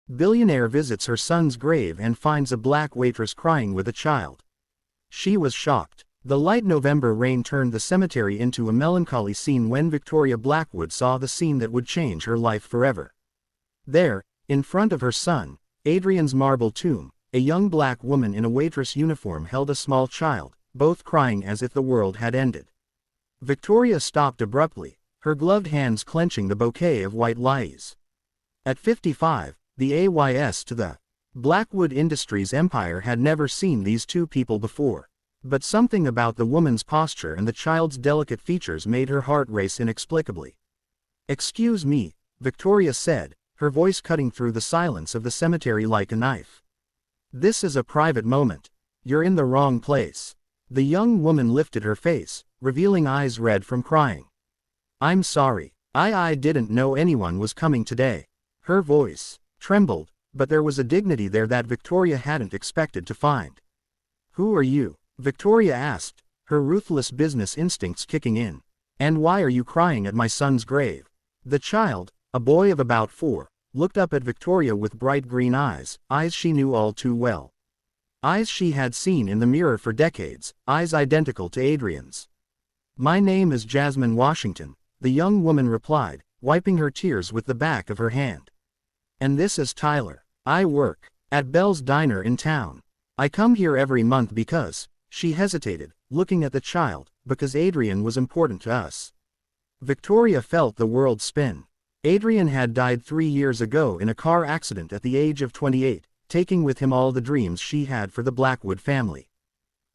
Billionaire visits her son's grave and finds a black waitress crying with a child. She was shocked. The light November rain turned the cemetery into a melancholy scene when Victoria Blackwood saw the scene that would change her life forever. There, in front of her son, Adrian's marble tomb, a young black woman in a waitress uniform held a small child, both crying as if the world had ended. Victoria stopped abruptly, her gloved hands clenching the bouquet of white lilies. At 55, the AYS to the Blackwood Industries empire had never seen these two people before. But something about the woman's posture and the child's delicate features made her heart race inexplicably. "Excuse me," Victoria said, her voice cutting through the silence of the cemetery like a knife. "This is a private moment. You're in the wrong place." The young woman lifted her face, revealing eyes red from crying. "I'm sorry. I didn't know anyone was coming today." Her voice trembled, but there was a dignity there that Victoria hadn't expected to find. "Who are you?" Victoria asked, her ruthless business instincts kicking in. "And why are you crying at my son's grave?" The child, a boy of about 4, looked up at Victoria with bright green eyes, eyes she knew all too well. Eyes she had seen in the mirror for decades, eyes identical to Adrian's. "My name is Jasmine Washington," the young woman replied, wiping her tears with the back of her hand. "And this is Tyler. I work at Bell's Diner in town. I come here every month because..." She hesitated, looking at the child, "because Adrian was important to us." Victoria felt the world spin. Adrian had died 3 years ago in a car accident at the age of 28, taking with him all the dreams she had for the Blackwood family.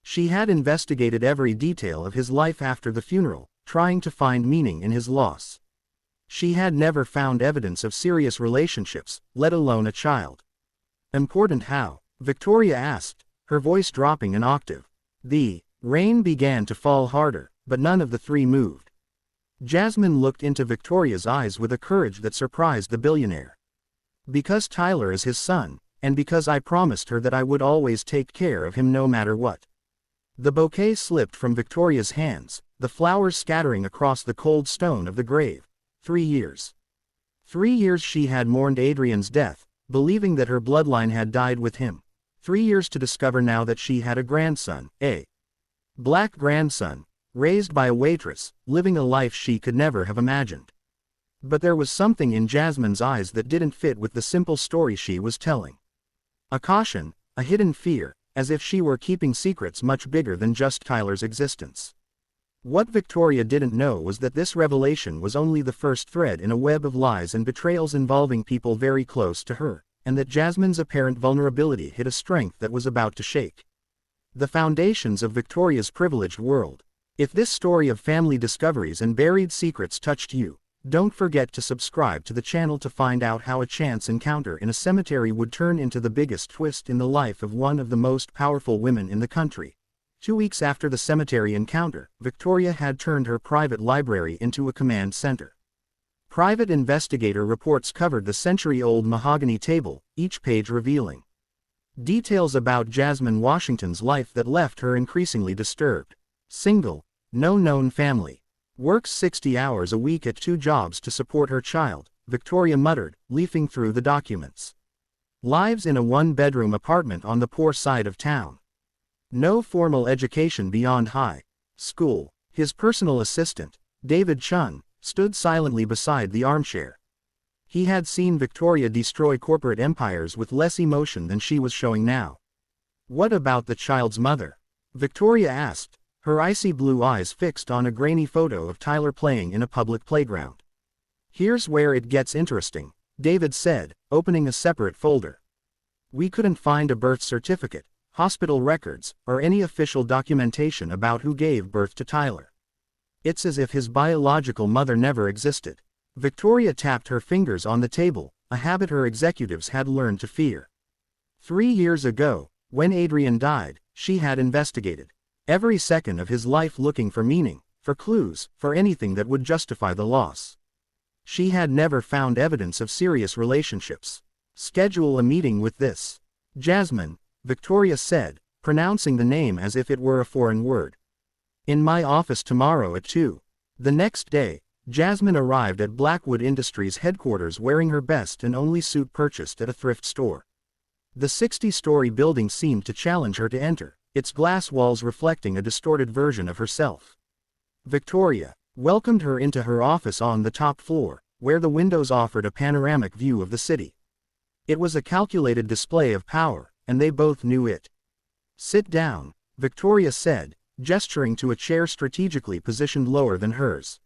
She had investigated every detail of his life after the funeral, trying to find meaning in his loss. She had never found evidence of serious relationships, let alone a child. "Important how?" Victoria asked, her voice dropping an octave. The rain began to fall harder, but none of the three moved. Jasmine looked into Victoria's eyes with a courage that surprised the billionaire. "Because Tyler is his son, and because I promised her that I would always take care of him no matter what." The bouquet slipped from Victoria's hands, the flowers scattering across the cold stone of the grave. 3 years. 3 years she had mourned Adrian's death, believing that her bloodline had died with him. 3 years to discover now that she had a grandson, a black grandson, raised by a waitress, living a life she could never have imagined. But there was something in Jasmine's eyes that didn't fit with the simple story she was telling. A caution, a hidden fear, as if she were keeping secrets much bigger than just Tyler's existence. What Victoria didn't know was that this revelation was only the first thread in a web of lies and betrayals involving people very close to her, and that Jasmine's apparent vulnerability hid a strength that was about to shake the foundations of Victoria's privileged world. If this story of family discoveries and buried secrets touched you, don't forget to subscribe to the channel to find out how a chance encounter in a cemetery would turn into the biggest twist in the life of one of the most powerful women in the country. 2 weeks after the cemetery encounter, Victoria had turned her private library into a command center. Private investigator reports covered the century-old mahogany table, each page revealing details about Jasmine Washington's life that left her increasingly disturbed. Single, no known family. Works 60 hours a week at 2 jobs to support her child, Victoria muttered, leafing through the documents. Lives in a 1-bedroom apartment on the poor side of town. No formal education beyond high school. His personal assistant, David Chun, stood silently beside the armchair. He had seen Victoria destroy corporate empires with less emotion than she was showing now. "What about the child's mother?" Victoria asked, her icy blue eyes fixed on a grainy photo of Tyler playing in a public playground. "Here's where it gets interesting," David said, opening a separate folder. "We couldn't find a birth certificate, hospital records, or any official documentation about who gave birth to Tyler. It's as if his biological mother never existed." Victoria tapped her fingers on the table, a habit her executives had learned to fear. 3 years ago, when Adrian died, she had investigated every second of his life looking for meaning, for clues, for anything that would justify the loss. She had never found evidence of serious relationships. "Schedule a meeting with this Jasmine," Victoria said, pronouncing the name as if it were a foreign word. "In my office tomorrow at 2. The next day, Jasmine arrived at Blackwood Industries headquarters wearing her best and only suit purchased at a thrift store. The 60-story building seemed to challenge her to enter, its glass walls reflecting a distorted version of herself. Victoria welcomed her into her office on the top floor, where the windows offered a panoramic view of the city. It was a calculated display of power, and they both knew it. "Sit down," Victoria said, gesturing to a chair strategically positioned lower than hers.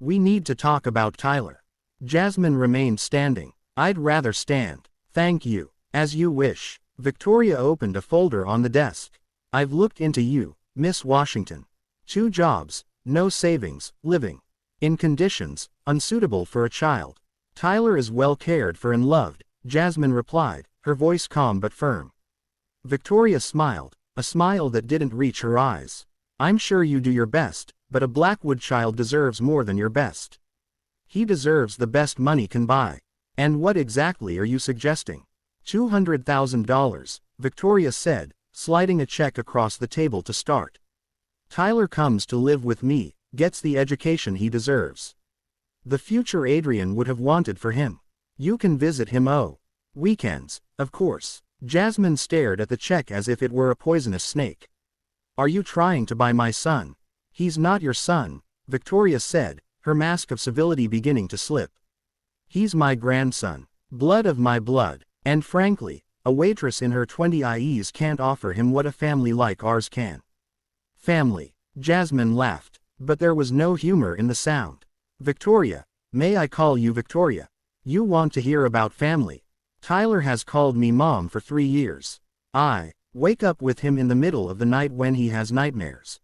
"We need to talk about Tyler." Jasmine remained standing. "I'd rather stand. Thank you." "As you wish." Victoria opened a folder on the desk. "I've looked into you, Miss Washington. 2 jobs, no savings, living in conditions unsuitable for a child. Tyler is well cared for and loved," Jasmine replied, her voice calm but firm. Victoria smiled, a smile that didn't reach her eyes. "I'm sure you do your best, but a Blackwood child deserves more than your best. He deserves the best money can buy." "And what exactly are you suggesting?" $200,000, Victoria said, sliding a check across the table to start. "Tyler comes to live with me, gets the education he deserves. The future Adrian would have wanted for him. You can visit him weekends, of course." Jasmine stared at the check as if it were a poisonous snake. "Are you trying to buy my son?" "He's not your son," Victoria said, her mask of civility beginning to slip. "He's my grandson, blood of my blood, and frankly, a waitress in her 20s can't offer him what a family like ours can." "Family," Jasmine laughed, but there was no humor in the sound. "Victoria, may I call you Victoria? You want to hear about family? Tyler has called me mom for 3 years. I wake up with him in the middle of the night when he has nightmares.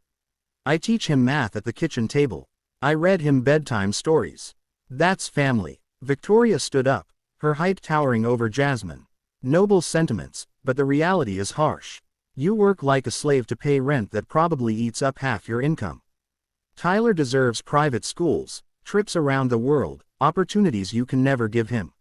I teach him math at the kitchen table. I read him bedtime stories. That's family." Victoria stood up, her height towering over Jasmine. "Noble sentiments, but the reality is harsh. You work like a slave to pay rent that probably eats up half your income. Tyler deserves private schools, trips around the world, opportunities you can never give him.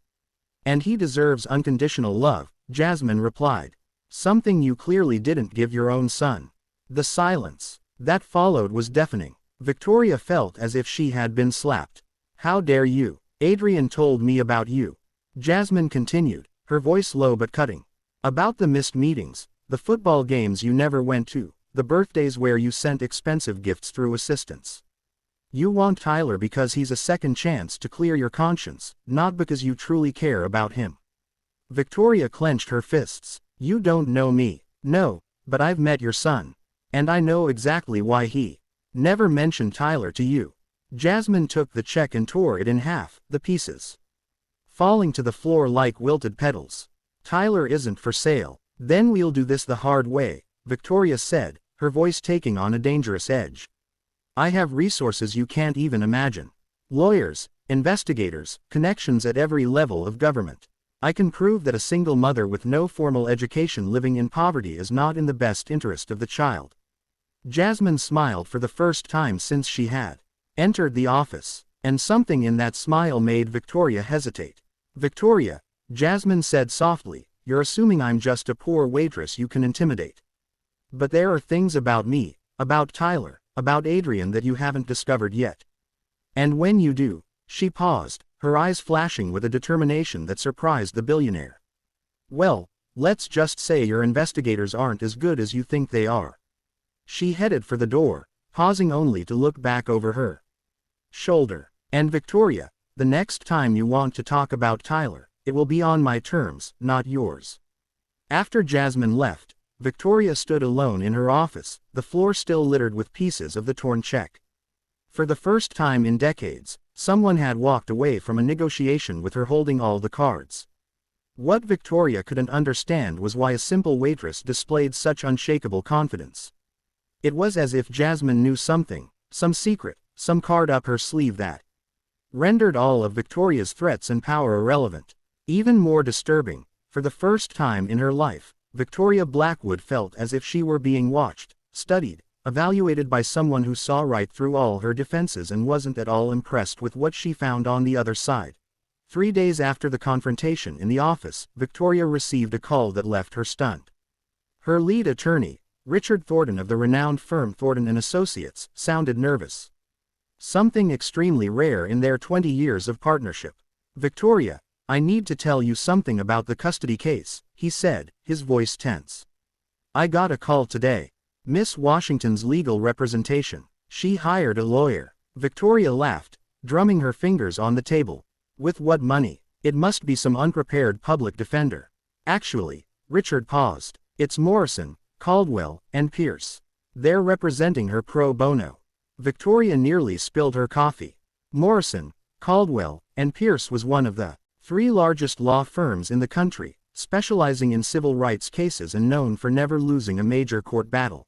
And he deserves unconditional love," Jasmine replied. "Something you clearly didn't give your own son." The silence that followed was deafening. Victoria felt as if she had been slapped. "How dare you? Adrian told me about you," Jasmine continued, her voice low but cutting. "About the missed meetings, the football games you never went to, the birthdays where you sent expensive gifts through assistants. You want Tyler because he's a second chance to clear your conscience, not because you truly care about him." Victoria clenched her fists. "You don't know me." "No, but I've met your son. And I know exactly why he never mentioned Tyler to you." Jasmine took the check and tore it in half, the pieces falling to the floor like wilted petals. "Tyler isn't for sale." "Then we'll do this the hard way," Victoria said, her voice taking on a dangerous edge. "I have resources you can't even imagine. Lawyers, investigators, connections at every level of government. I can prove that a single mother with no formal education living in poverty is not in the best interest of the child." Jasmine smiled for the first time since she had entered the office, and something in that smile made Victoria hesitate. "Victoria," Jasmine said softly, "you're assuming I'm just a poor waitress you can intimidate. But there are things about me, about Tyler, about Adrian that you haven't discovered yet. And when you do," she paused, her eyes flashing with a determination that surprised the billionaire. "Well, let's just say your investigators aren't as good as you think they are." She headed for the door, pausing only to look back over her shoulder. "And Victoria, the next time you want to talk about Tyler, it will be on my terms, not yours." After Jasmine left, Victoria stood alone in her office, the floor still littered with pieces of the torn check. For the first time in decades, someone had walked away from a negotiation with her holding all the cards. What Victoria couldn't understand was why a simple waitress displayed such unshakable confidence. It was as if Jasmine knew something, some secret, some card up her sleeve that rendered all of Victoria's threats and power irrelevant. Even more disturbing, for the first time in her life, Victoria Blackwood felt as if she were being watched, studied, evaluated by someone who saw right through all her defenses and wasn't at all impressed with what she found on the other side. 3 days after the confrontation in the office, Victoria received a call that left her stunned. Her lead attorney, Richard Thornton of the renowned firm Thornton & Associates, sounded nervous. something extremely rare in their 20 years of partnership. Victoria, I need to tell you something about the custody case, he said, his voice tense. I got a call today. Miss Washington's legal representation. She hired a lawyer. Victoria laughed, drumming her fingers on the table. With what money? It must be some unprepared public defender. Actually, Richard paused. It's Morrison, Caldwell, and Pierce. They're representing her pro bono. Victoria nearly spilled her coffee. Morrison, Caldwell, and Pierce was one of the 3 largest law firms in the country, specializing in civil rights cases and known for never losing a major court battle.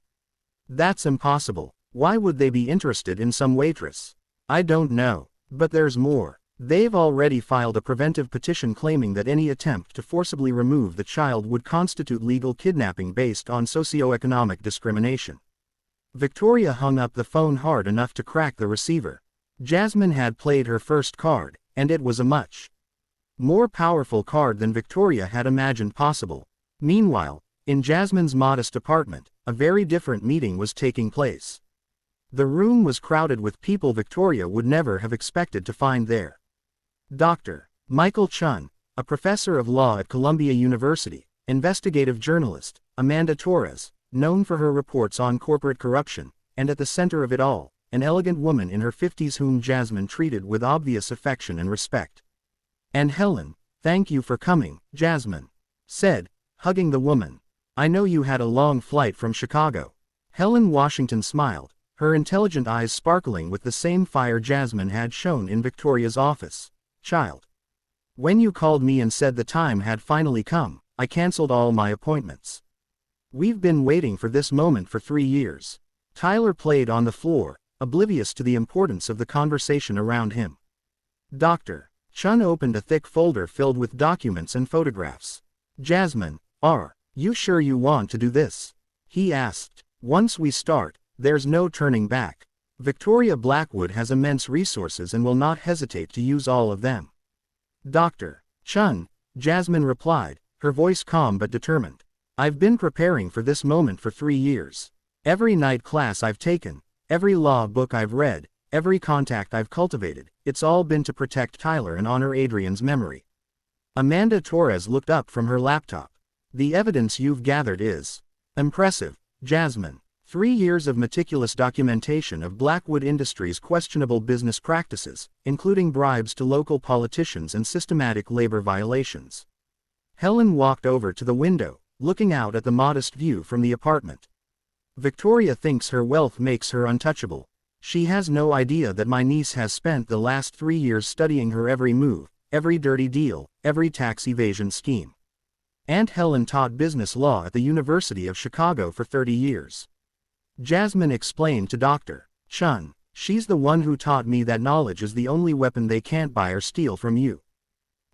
That's impossible. Why would they be interested in some waitress? I don't know. But there's more. They've already filed a preventive petition claiming that any attempt to forcibly remove the child would constitute legal kidnapping based on socioeconomic discrimination. Victoria hung up the phone hard enough to crack the receiver. Jasmine had played her first card, and it was a much more powerful card than Victoria had imagined possible. Meanwhile, in Jasmine's modest apartment, a very different meeting was taking place. The room was crowded with people Victoria would never have expected to find there. Dr. Michael Chun, a professor of law at Columbia University, investigative journalist, Amanda Torres, known for her reports on corporate corruption, and at the center of it all, an elegant woman in her 50s whom Jasmine treated with obvious affection and respect. And Helen, thank you for coming, Jasmine said, hugging the woman. I know you had a long flight from Chicago. Helen Washington smiled, her intelligent eyes sparkling with the same fire Jasmine had shown in Victoria's office. Child. When you called me and said the time had finally come, I canceled all my appointments. We've been waiting for this moment for 3 years. Tyler played on the floor, oblivious to the importance of the conversation around him. Dr. Chun opened a thick folder filled with documents and photographs. Jasmine, are you sure you want to do this? He asked. Once we start, there's no turning back. Victoria Blackwood has immense resources and will not hesitate to use all of them. Dr. Chun, Jasmine replied, her voice calm but determined. I've been preparing for this moment for 3 years. Every night class I've taken, every law book I've read, every contact I've cultivated, it's all been to protect Tyler and honor Adrian's memory. Amanda Torres looked up from her laptop. The evidence you've gathered is impressive, Jasmine. 3 years of meticulous documentation of Blackwood Industries' questionable business practices, including bribes to local politicians and systematic labor violations. Helen walked over to the window, looking out at the modest view from the apartment. Victoria thinks her wealth makes her untouchable. She has no idea that my niece has spent the last 3 years studying her every move, every dirty deal, every tax evasion scheme. Aunt Helen taught business law at the University of Chicago for 30 years. Jasmine explained to Dr. Chun, she's the one who taught me that knowledge is the only weapon they can't buy or steal from you.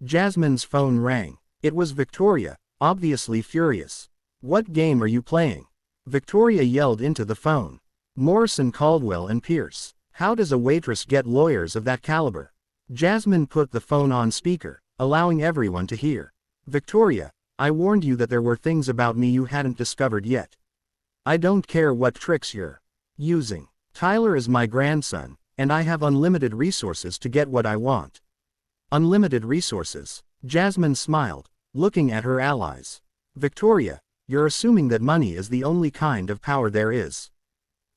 Jasmine's phone rang. It was Victoria, obviously furious. What game are you playing? Victoria yelled into the phone. Morrison, Caldwell, and Pierce. How does a waitress get lawyers of that caliber? Jasmine put the phone on speaker, allowing everyone to hear. Victoria, I warned you that there were things about me you hadn't discovered yet. I don't care what tricks you're using. Tyler is my grandson, and I have unlimited resources to get what I want. Unlimited resources. Jasmine smiled, looking at her allies. Victoria, you're assuming that money is the only kind of power there is.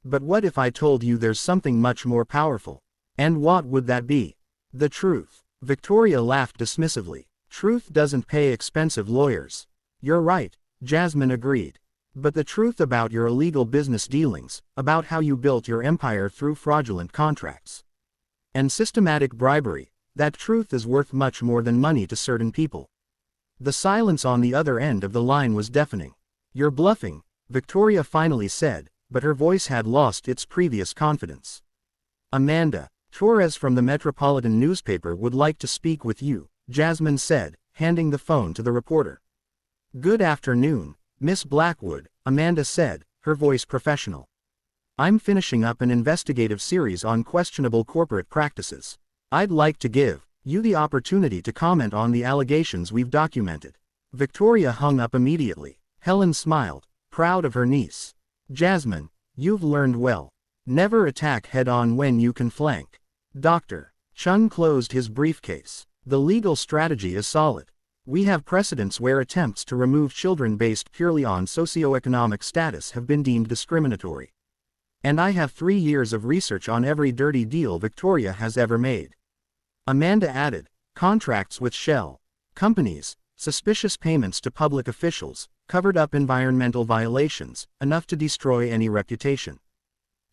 But what if I told you there's something much more powerful? And what would that be? The truth. Victoria laughed dismissively. Truth doesn't pay expensive lawyers. You're right, Jasmine agreed. But the truth about your illegal business dealings, about how you built your empire through fraudulent contracts and systematic bribery, that truth is worth much more than money to certain people. The silence on the other end of the line was deafening. You're bluffing, Victoria finally said, but her voice had lost its previous confidence. Amanda Torres from the Metropolitan newspaper would like to speak with you, Jasmine said, handing the phone to the reporter. Good afternoon, Miss Blackwood, Amanda said, her voice professional. I'm finishing up an investigative series on questionable corporate practices. I'd like to give you the opportunity to comment on the allegations we've documented. Victoria hung up immediately. Helen smiled, proud of her niece. Jasmine, you've learned well. Never attack head-on when you can flank. Dr. Chun closed his briefcase. The legal strategy is solid. We have precedents where attempts to remove children based purely on socioeconomic status have been deemed discriminatory. And I have 3 years of research on every dirty deal Victoria has ever made. Amanda added, contracts with shell companies, suspicious payments to public officials, covered up environmental violations, enough to destroy any reputation.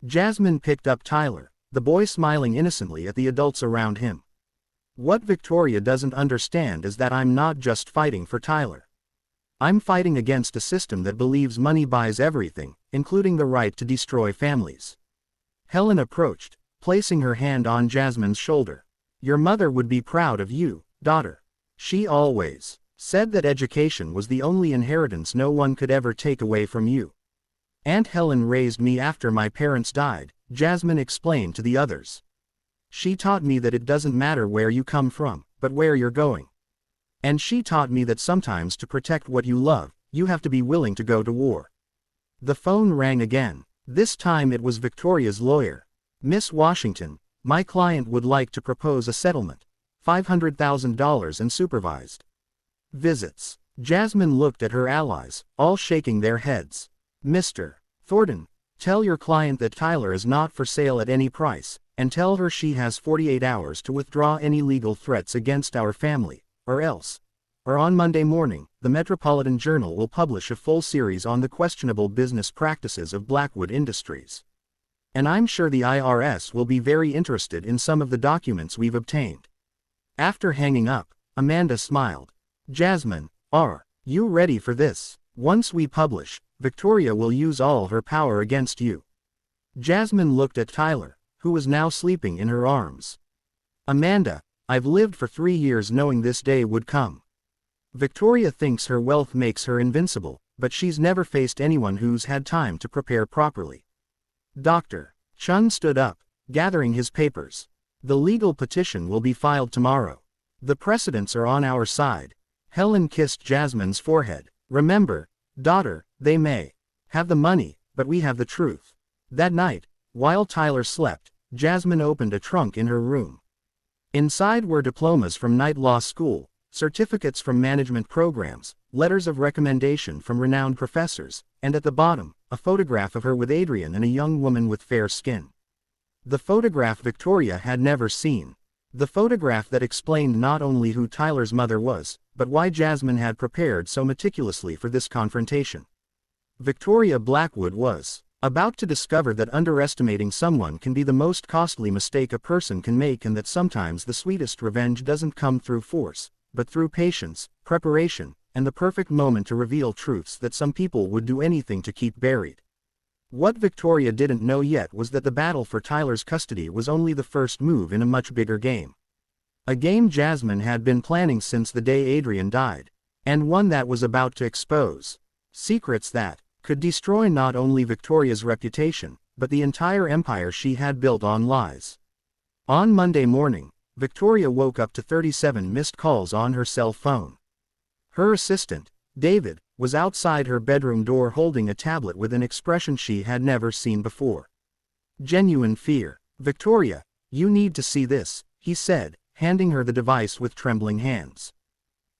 Jasmine picked up Tyler, the boy smiling innocently at the adults around him. What Victoria doesn't understand is that I'm not just fighting for Tyler. I'm fighting against a system that believes money buys everything, including the right to destroy families. Helen approached, placing her hand on Jasmine's shoulder. Your mother would be proud of you, daughter. She always said that education was the only inheritance no one could ever take away from you. Aunt Helen raised me after my parents died, Jasmine explained to the others. She taught me that it doesn't matter where you come from, but where you're going. And she taught me that sometimes to protect what you love, you have to be willing to go to war. The phone rang again. This time it was Victoria's lawyer. Miss Washington, my client would like to propose a settlement. $500,000 in supervised visits. Jasmine looked at her allies, all shaking their heads. Mr. Thornton, tell your client that Tyler is not for sale at any price, and tell her she has 48 hours to withdraw any legal threats against our family, or else. Or on Monday morning, the Metropolitan Journal will publish a full series on the questionable business practices of Blackwood Industries. And I'm sure the IRS will be very interested in some of the documents we've obtained. After hanging up, Amanda smiled. Jasmine, are you ready for this? Once we publish, Victoria will use all her power against you. Jasmine looked at Tyler, who was now sleeping in her arms. Amanda, I've lived for 3 years knowing this day would come. Victoria thinks her wealth makes her invincible, but she's never faced anyone who's had time to prepare properly. Dr. Chun stood up, gathering his papers. The legal petition will be filed tomorrow. The precedents are on our side. Helen kissed Jasmine's forehead. Remember, daughter, they may have the money, but we have the truth. That night, while Tyler slept, Jasmine opened a trunk in her room. Inside were diplomas from Night Law School, certificates from management programs, letters of recommendation from renowned professors, and at the bottom, a photograph of her with Adrian and a young woman with fair skin. The photograph Victoria had never seen. The photograph that explained not only who Tyler's mother was, but why Jasmine had prepared so meticulously for this confrontation. Victoria Blackwood was about to discover that underestimating someone can be the most costly mistake a person can make, and that sometimes the sweetest revenge doesn't come through force, but through patience, preparation, and the perfect moment to reveal truths that some people would do anything to keep buried. What Victoria didn't know yet was that the battle for Tyler's custody was only the first move in a much bigger game. A game Jasmine had been planning since the day Adrian died, and one that was about to expose secrets that could destroy not only Victoria's reputation, but the entire empire she had built on lies. On Monday morning, Victoria woke up to 37 missed calls on her cell phone. Her assistant, David, was outside her bedroom door holding a tablet with an expression she had never seen before. Genuine fear. Victoria, you need to see this, he said, handing her the device with trembling hands.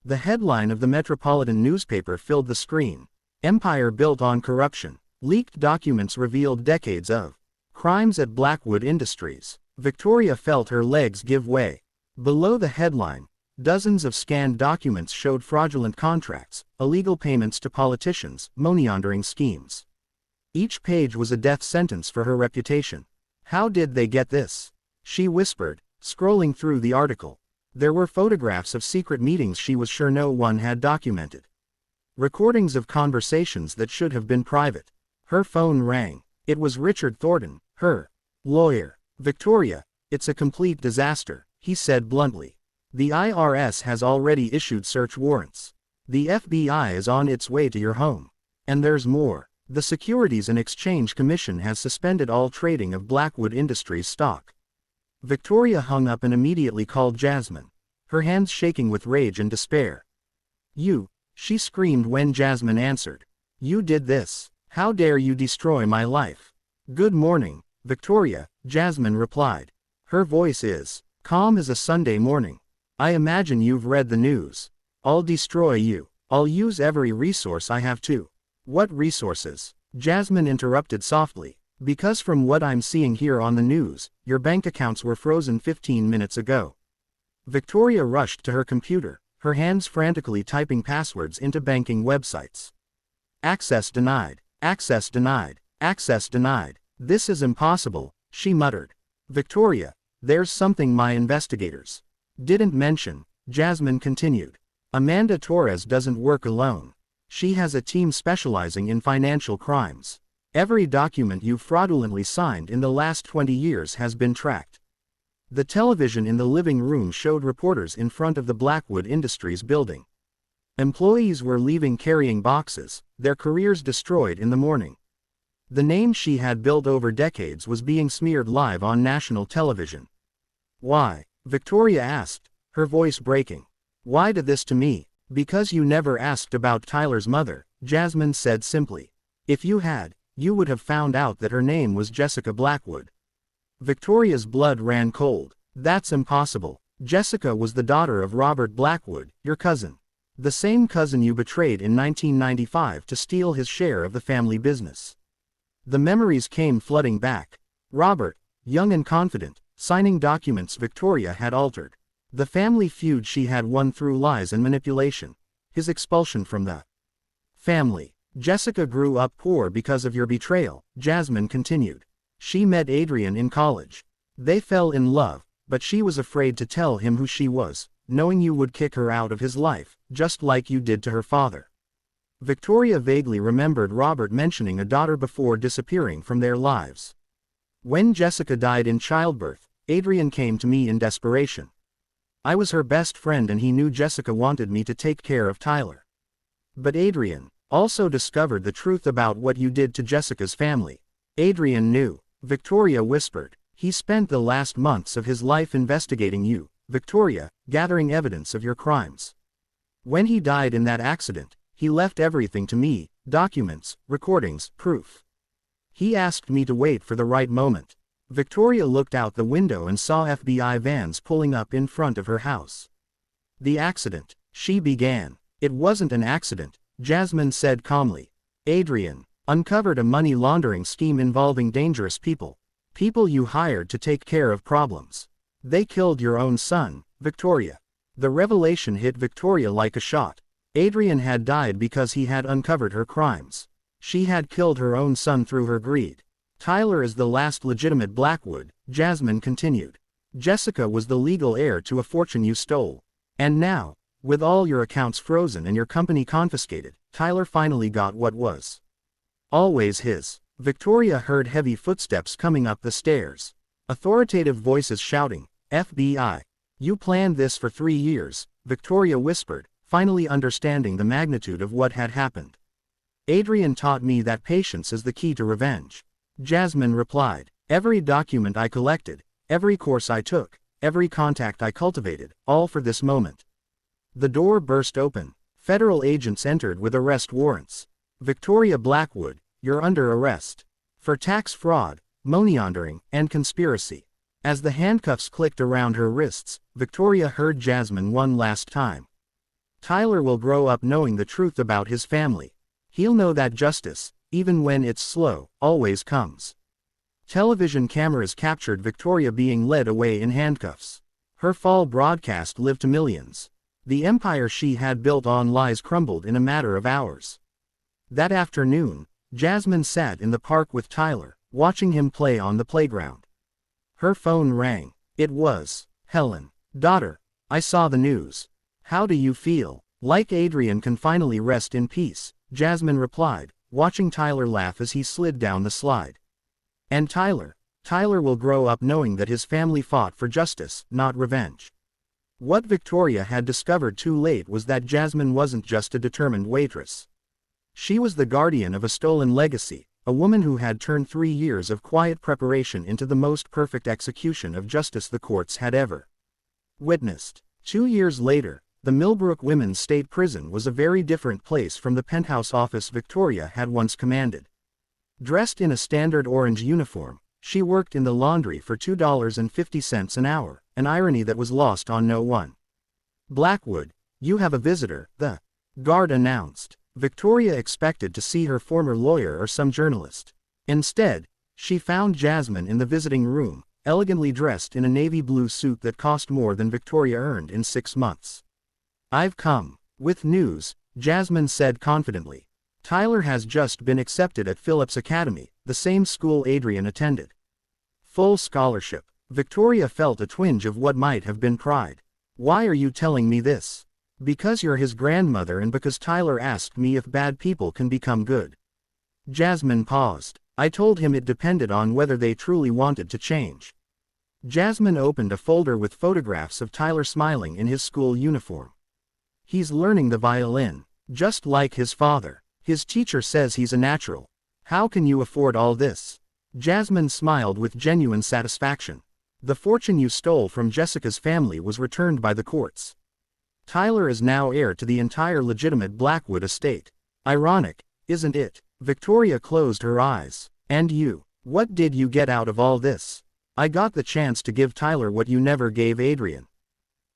The headline of the Metropolitan newspaper filled the screen. Empire built on corruption. Leaked documents revealed decades of crimes at Blackwood Industries. Victoria felt her legs give way. Below the headline, dozens of scanned documents showed fraudulent contracts, illegal payments to politicians, money laundering schemes. Each page was a death sentence for her reputation. How did they get this? She whispered, scrolling through the article. There were photographs of secret meetings she was sure no one had documented. Recordings of conversations that should have been private. Her phone rang. It was Richard Thornton, her lawyer. Victoria, it's a complete disaster, he said bluntly. The IRS has already issued search warrants. The FBI is on its way to your home. And there's more. The Securities and Exchange Commission has suspended all trading of Blackwood Industries stock. Victoria hung up and immediately called Jasmine, her hands shaking with rage and despair. You, she screamed when Jasmine answered. You did this. How dare you destroy my life? Good morning, Victoria, Jasmine replied. Her voice is calm as a Sunday morning. I imagine you've read the news. I'll destroy you. I'll use every resource I have to. What resources? Jasmine interrupted softly. Because from what I'm seeing here on the news, your bank accounts were frozen 15 minutes ago. Victoria rushed to her computer, her hands frantically typing passwords into banking websites. Access denied. Access denied. Access denied. This is impossible, she muttered. Victoria, there's something my investigators didn't mention, Jasmine continued. Amanda Torres doesn't work alone. She has a team specializing in financial crimes. Every document you fraudulently signed in the last 20 years has been tracked. The television in the living room showed reporters in front of the Blackwood Industries building. Employees were leaving carrying boxes, their careers destroyed in the morning. The name she had built over decades was being smeared live on national television. Why? Victoria asked, her voice breaking. Why did this to me? Because you never asked about Tyler's mother, Jasmine said simply. If you had, you would have found out that her name was Jessica Blackwood. Victoria's blood ran cold. That's impossible. Jessica was the daughter of Robert Blackwood, your cousin. The same cousin you betrayed in 1995 to steal his share of the family business. The memories came flooding back. Robert, young and confident, signing documents Victoria had altered. The family feud she had won through lies and manipulation. His expulsion from the family. Jessica grew up poor because of your betrayal, Jasmine continued. She met Adrian in college. They fell in love, but she was afraid to tell him who she was, knowing you would kick her out of his life, just like you did to her father. Victoria vaguely remembered Robert mentioning a daughter before disappearing from their lives. When Jessica died in childbirth, Adrian came to me in desperation. I was her best friend and he knew Jessica wanted me to take care of Tyler. But Adrian also discovered the truth about what you did to Jessica's family. Adrian knew, Victoria whispered. He spent the last months of his life investigating you, Victoria, gathering evidence of your crimes. When he died in that accident, he left everything to me, documents, recordings, proof. He asked me to wait for the right moment. Victoria looked out the window and saw FBI vans pulling up in front of her house. The accident, she began. It wasn't an accident, Jasmine said calmly. Adrian uncovered a money laundering scheme involving dangerous people. People you hired to take care of problems. They killed your own son, Victoria. The revelation hit Victoria like a shot. Adrian had died because he had uncovered her crimes. She had killed her own son through her greed. Tyler is the last legitimate Blackwood, Jasmine continued. Jessica was the legal heir to a fortune you stole. And now, with all your accounts frozen and your company confiscated, Tyler finally got what was always his. Victoria heard heavy footsteps coming up the stairs. Authoritative voices shouting, FBI. You planned this for 3 years, Victoria whispered, finally understanding the magnitude of what had happened. Adrian taught me that patience is the key to revenge. Jasmine replied, every document I collected, every course I took, every contact I cultivated, all for this moment. The door burst open. Federal agents entered with arrest warrants. Victoria Blackwood, you're under arrest. For tax fraud, money laundering, and conspiracy. As the handcuffs clicked around her wrists, Victoria heard Jasmine one last time. Tyler will grow up knowing the truth about his family. He'll know that justice, even when it's slow, always comes. Television cameras captured Victoria being led away in handcuffs. Her fall broadcast lived to millions. The empire she had built on lies crumbled in a matter of hours. That afternoon, Jasmine sat in the park with Tyler, watching him play on the playground. Her phone rang. It was Helen. Daughter, I saw the news. How do you feel? Like Adrian can finally rest in peace, Jasmine replied, watching Tyler laugh as he slid down the slide. And Tyler will grow up knowing that his family fought for justice, not revenge. What Victoria had discovered too late was that Jasmine wasn't just a determined waitress. She was the guardian of a stolen legacy, a woman who had turned 3 years of quiet preparation into the most perfect execution of justice the courts had ever witnessed. 2 years later, the Millbrook Women's State Prison was a very different place from the penthouse office Victoria had once commanded. Dressed in a standard orange uniform, She worked in the laundry for $2.50 an hour, an irony that was lost on no one. "Blackwood, you have a visitor," the guard announced. Victoria expected to see her former lawyer or some journalist. Instead, she found Jasmine in the visiting room, elegantly dressed in a navy blue suit that cost more than Victoria earned in 6 months. "I've come with news," Jasmine said confidently. "Tyler has just been accepted at Phillips Academy, the same school Adrian attended. Full scholarship." Victoria felt a twinge of what might have been pride. "Why are you telling me this?" "Because you're his grandmother and because Tyler asked me if bad people can become good." Jasmine paused. "I told him it depended on whether they truly wanted to change." Jasmine opened a folder with photographs of Tyler smiling in his school uniform. "He's learning the violin, just like his father. His teacher says he's a natural. How can you afford all this?" Jasmine smiled with genuine satisfaction. "The fortune you stole from Jessica's family was returned by the courts. Tyler is now heir to the entire legitimate Blackwood estate. Ironic, isn't it?" Victoria closed her eyes. "And you? What did you get out of all this?" "I got the chance to give Tyler what you never gave Adrian.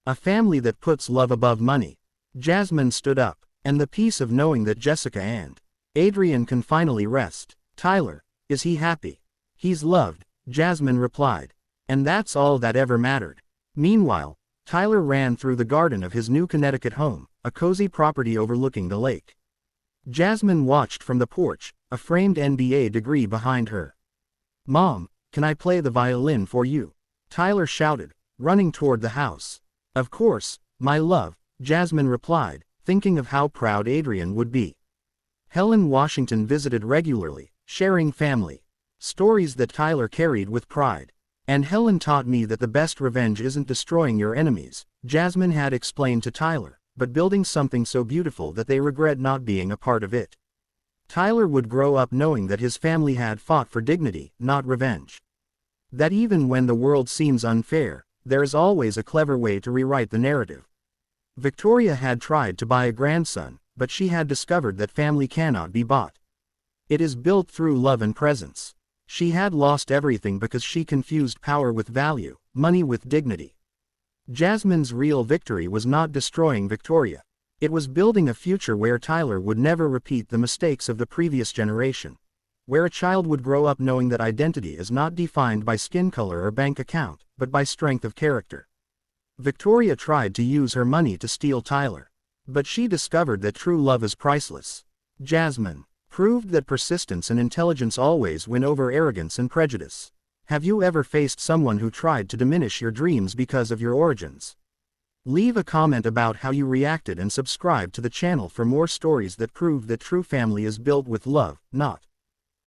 A family that puts love above money." Jasmine stood up. "And the peace of knowing that Jessica and Adrian can finally rest." "Tyler, is he happy?" "He's loved," Jasmine replied. "And that's all that ever mattered." Meanwhile, Tyler ran through the garden of his new Connecticut home, a cozy property overlooking the lake. Jasmine watched from the porch, a framed NBA degree behind her. "Mom, can I play the violin for you?" Tyler shouted, running toward the house. "Of course, my love," Jasmine replied, thinking of how proud Adrian would be. Helen Washington visited regularly, sharing family stories that Tyler carried with pride. "And Helen taught me that the best revenge isn't destroying your enemies," Jasmine had explained to Tyler, "but building something so beautiful that they regret not being a part of it." Tyler would grow up knowing that his family had fought for dignity, not revenge. That even when the world seems unfair, there is always a clever way to rewrite the narrative. Victoria had tried to buy a grandson, but she had discovered that family cannot be bought. It is built through love and presence. She had lost everything because she confused power with value, money with dignity. Jasmine's real victory was not destroying Victoria. It was building a future where Tyler would never repeat the mistakes of the previous generation. Where a child would grow up knowing that identity is not defined by skin color or bank account, but by strength of character. Victoria tried to use her money to steal Tyler. But she discovered that true love is priceless. Jasmine proved that persistence and intelligence always win over arrogance and prejudice. Have you ever faced someone who tried to diminish your dreams because of your origins? Leave a comment about how you reacted and subscribe to the channel for more stories that prove that true family is built with love, not